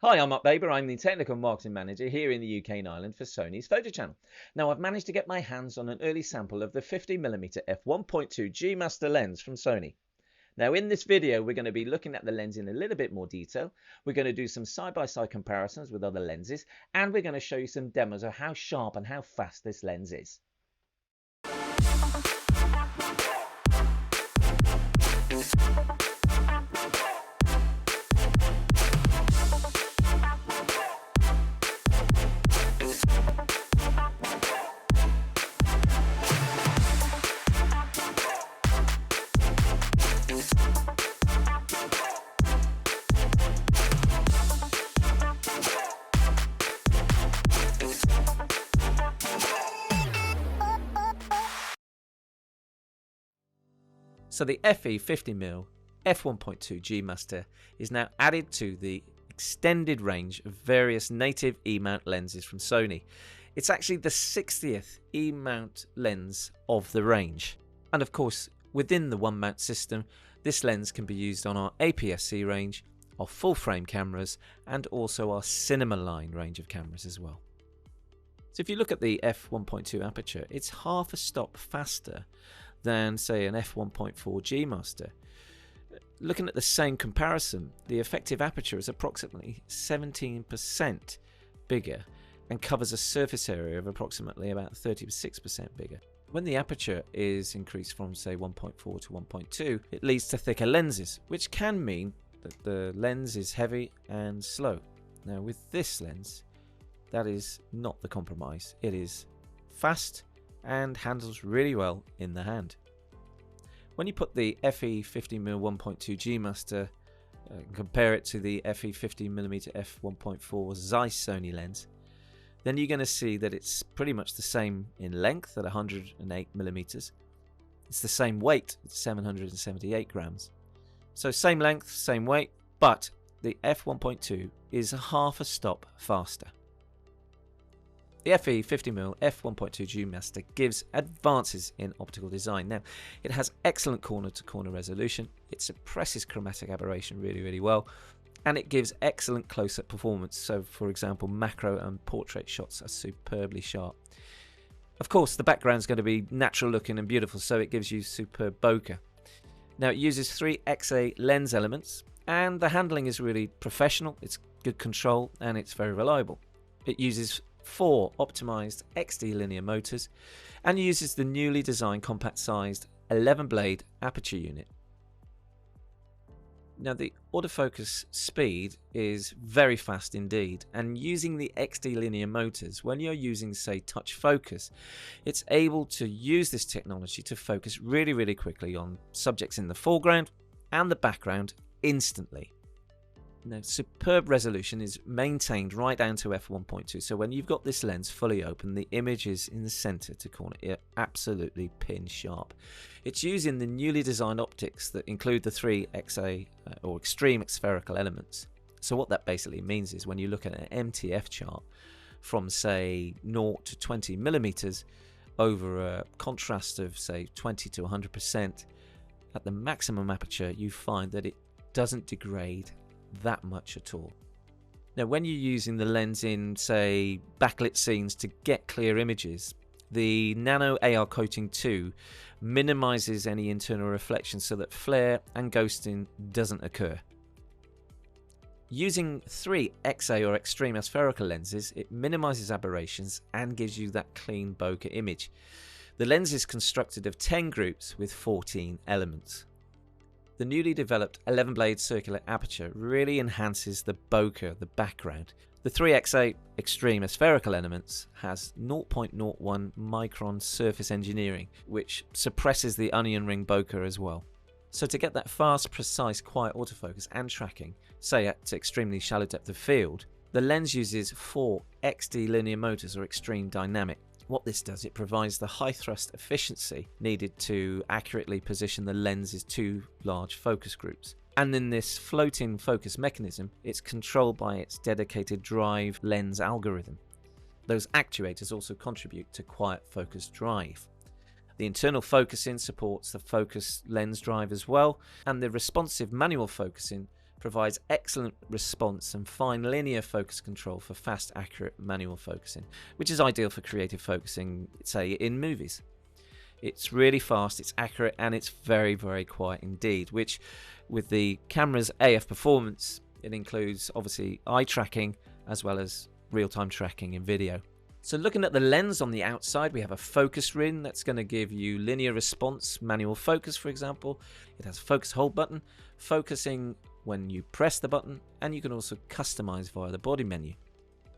Hi, I'm Mark Baber. I'm the Technical Marketing Manager here in the UK and Ireland for Sony's photo channel. Now, I've managed to get my hands on an early sample of the 50mm f1.2 G Master lens from Sony. Now, in this video, we're going to be looking at the lens in a little bit more detail. We're going to do some side-by-side comparisons with other lenses, and we're going to show you some demos of how sharp and how fast this lens is. So the FE 50mm f1.2 G Master is now added to the extended range of various native E-mount lenses from Sony. It's actually the 60th E-mount lens of the range. And of course, within the one-mount system, this lens can be used on our APS-C range, our full-frame cameras, and also our cinema line range of cameras as well. So if you look at the f1.2 aperture, it's half a stop faster than, say, an f1.4 G Master. Looking at the same comparison, the effective aperture is approximately 17% bigger and covers a surface area of approximately about 36% bigger. When the aperture is increased from, say, 1.4 to 1.2, it leads to thicker lenses, which can mean that the lens is heavy and slow. Now, with this lens, that is not the compromise. It is fast and handles really well in the hand. When you put the FE 50mm 1.2 G Master and compare it to the FE 50mm f1.4 Zeiss Sony lens, then you're going to see that it's pretty much the same in length at 108mm. It's the same weight at 778 grams. So same length, same weight, but the f1.2 is a half a stop faster. The FE 50mm f1.2 G Master gives advances in optical design. Now, it has excellent corner-to-corner resolution, it suppresses chromatic aberration really well, and it gives excellent close-up performance. So, for example, macro and portrait shots are superbly sharp. Of course, the background is going to be natural looking and beautiful, so it gives you superb bokeh. Now, it uses 3 XA lens elements, and the handling is really professional, it's good control, and it's very reliable. It uses 4 optimized XD linear motors and uses the newly designed compact sized 11 blade aperture unit. Now, the autofocus speed is very fast indeed, and using the XD linear motors, when you're using, say, touch focus, it's able to use this technology to focus really quickly on subjects in the foreground and the background instantly. Now, superb resolution is maintained right down to f1.2, so when you've got this lens fully open, the image is in the center to corner, absolutely pin sharp. It's using the newly designed optics that include the 3 XA or extreme spherical elements. So what that basically means is when you look at an MTF chart from, say, 0 to 20mm over a contrast of, say, 20 to 100%, at the maximum aperture, you find that it doesn't degrade that much at all. Now, when you're using the lens in, say, backlit scenes to get clear images, the Nano AR Coating 2 minimizes any internal reflection so that flare and ghosting doesn't occur. Using 3 XA or extreme aspherical lenses, it minimizes aberrations and gives you that clean bokeh image. The lens is constructed of 10 groups with 14 elements. The newly developed 11 blade circular aperture really enhances the bokeh, the background. The 3XA extreme aspherical elements has 0.01 micron surface engineering, which suppresses the onion ring bokeh as well. So to get that fast, precise, quiet autofocus and tracking, say at extremely shallow depth of field, the lens uses 4 XD linear motors or extreme dynamic. What this does, it provides the high thrust efficiency needed to accurately position the lens's 2 large focus groups. And in this floating focus mechanism, it's controlled by its dedicated drive lens algorithm. Those actuators also contribute to quiet focus drive. The internal focusing supports the focus lens drive as well, and the responsive manual focusing provides excellent response and fine linear focus control for fast, accurate manual focusing, which is ideal for creative focusing, say, in movies. It's really fast, it's accurate, and it's very, very quiet indeed, which with the camera's AF performance, it includes obviously eye tracking as well as real-time tracking in video. So looking at the lens on the outside, we have a focus ring that's going to give you linear response, manual focus for example. It has a focus hold button, focusing when you press the button, and you can also customize via the body menu.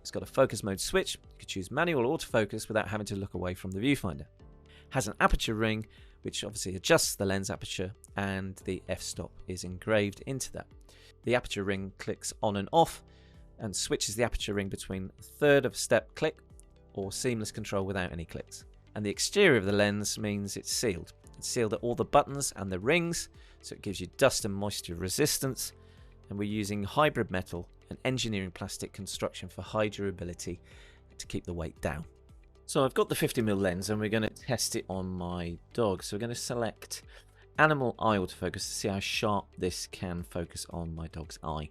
It's got a focus mode switch, you can choose manual or autofocus without having to look away from the viewfinder. Has an aperture ring which obviously adjusts the lens aperture, and the f-stop is engraved into that. The aperture ring clicks on and off and switches the aperture ring between a third of a step click or seamless control without any clicks. And the exterior of the lens means it's sealed. It's sealed at all the buttons and the rings, so it gives you dust and moisture resistance, and we're using hybrid metal and engineering plastic construction for high durability to keep the weight down. So I've got the 50mm lens and we're going to test it on my dog. So we're going to select Animal Eye Autofocus to see how sharp this can focus on my dog's eye.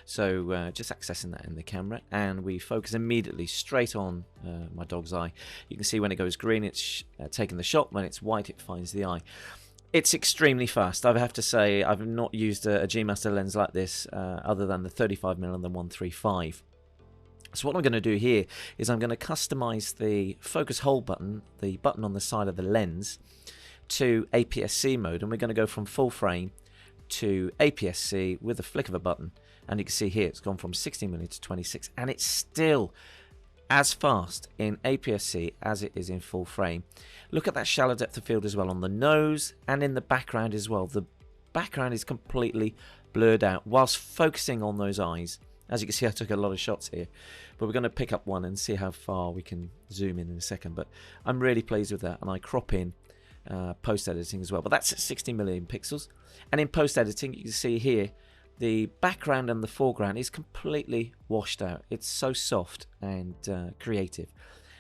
So just accessing that in the camera, and we focus immediately straight on my dog's eye. You can see when it goes green, it's taking the shot. When it's white, it finds the eye. It's extremely fast. I have to say I've not used a G Master lens like this other than the 35mm and the 135. So what I'm going to do here is I'm going to customize the focus hold button, the button on the side of the lens, to APS-C mode, and we're going to go from full frame to APS-C with a flick of a button. And you can see here it's gone from 16mm to 26, and it's still as fast in APS-C as it is in full frame. Look at that shallow depth of field as well on the nose and in the background as well. The background is completely blurred out whilst focusing on those eyes. As you can see, I took a lot of shots here, but we're going to pick up one and see how far we can zoom in a second. But I'm really pleased with that, and I crop in post-editing as well. But that's at 60mm pixels, and in post-editing you can see here the background and the foreground is completely washed out. It's so soft and creative.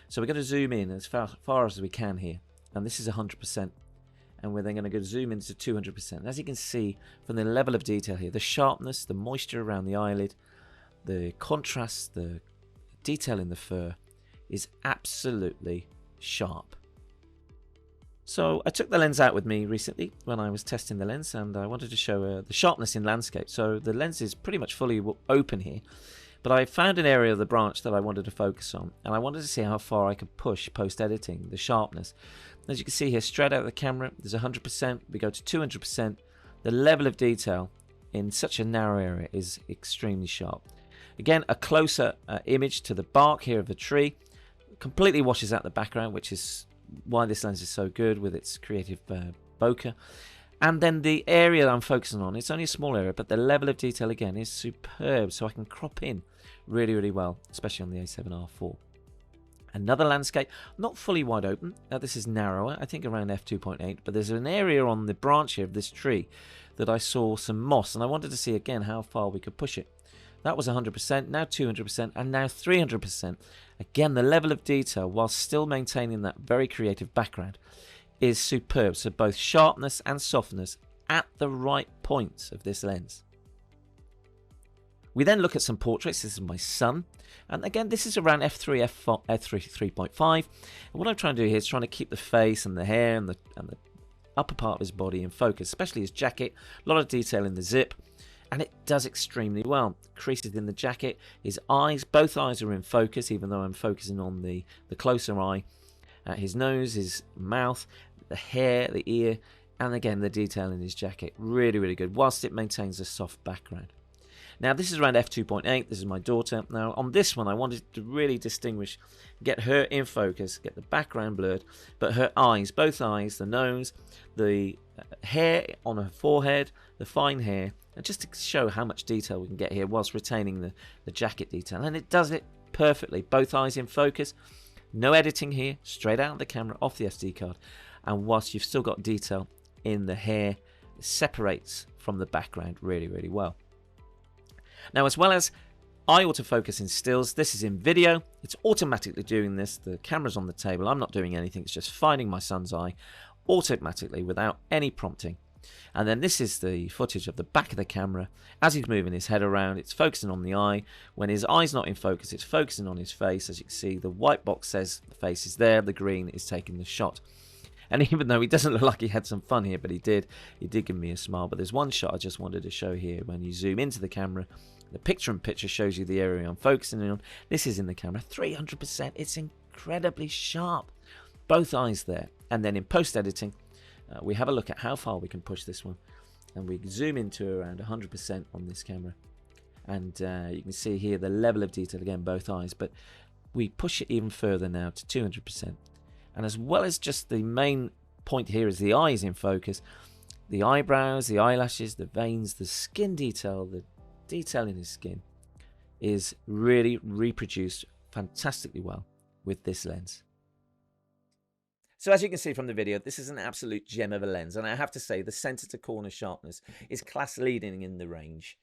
So we're going to zoom in as far as we can here, and this is 100%, and we're then going to go zoom into 200%. As you can see from the level of detail here, the sharpness, the moisture around the eyelid, the contrast, the detail in the fur is absolutely sharp. So I took the lens out with me recently when I was testing the lens, and I wanted to show the sharpness in landscape. So the lens is pretty much fully open here, but I found an area of the branch that I wanted to focus on, and I wanted to see how far I could push post-editing the sharpness. As you can see here, straight out of the camera, there's 100%, we go to 200%. The level of detail in such a narrow area is extremely sharp. Again, a closer image to the bark here of the tree completely washes out the background, which is why this lens is so good with its creative bokeh. And then the area that I'm focusing on, it's only a small area, but the level of detail again is superb, so I can crop in really, really well, especially on the A7R4. Another landscape, not fully wide open. This is narrower, I think around f2.8, but there's an area on the branch here of this tree that I saw some moss, and I wanted to see again how far we could push it. That was 100%, now 200%, and now 300%. Again, the level of detail, while still maintaining that very creative background, is superb. So both sharpness and softness at the right points of this lens. We then look at some portraits. This is my son. And again, this is around f3.5. And what I'm trying to do here is trying to keep the face and the hair and the upper part of his body in focus, especially his jacket. A lot of detail in the zip. And it does extremely well. Creases in the jacket, his eyes, both eyes are in focus, even though I'm focusing on the closer eye. His nose, his mouth, the hair, the ear, and again the detail in his jacket. Really, really good, whilst it maintains a soft background. Now this is around f2.8, this is my daughter. Now on this one I wanted to really distinguish, get her in focus, get the background blurred, but her eyes, both eyes, the nose, the hair on her forehead, the fine hair, and just to show how much detail we can get here whilst retaining the jacket detail. And it does it perfectly, both eyes in focus, no editing here, straight out of the camera, off the SD card, and whilst you've still got detail in the hair, it separates from the background really, really well. Now, as well as eye autofocus in stills, this is in video. It's automatically doing this. The camera's on the table. I'm not doing anything. It's just finding my son's eye automatically without any prompting. And then this is the footage of the back of the camera as he's moving his head around. It's focusing on the eye. When his eye's not in focus, it's focusing on his face. As you can see, the white box says the face is there, the green is taking the shot. And even though he doesn't look like he had some fun here, but he did give me a smile. But there's one shot I just wanted to show here. When you zoom into the camera, the picture-in-picture shows you the area I'm focusing on. This is in the camera, 300%. It's incredibly sharp. Both eyes there. And then in post-editing, we have a look at how far we can push this one, and we zoom into around 100% on this camera, and you can see here the level of detail, again both eyes, but we push it even further now to 200%. And as well as just the main point here is the eyes in focus, the eyebrows, the eyelashes, the veins, the skin detail, the detail in his skin is really reproduced fantastically well with this lens. So as you can see from the video, this is an absolute gem of a lens, and I have to say the center to corner sharpness is class leading in the range.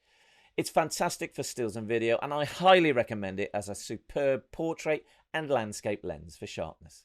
It's fantastic for stills and video, and I highly recommend it as a superb portrait and landscape lens for sharpness.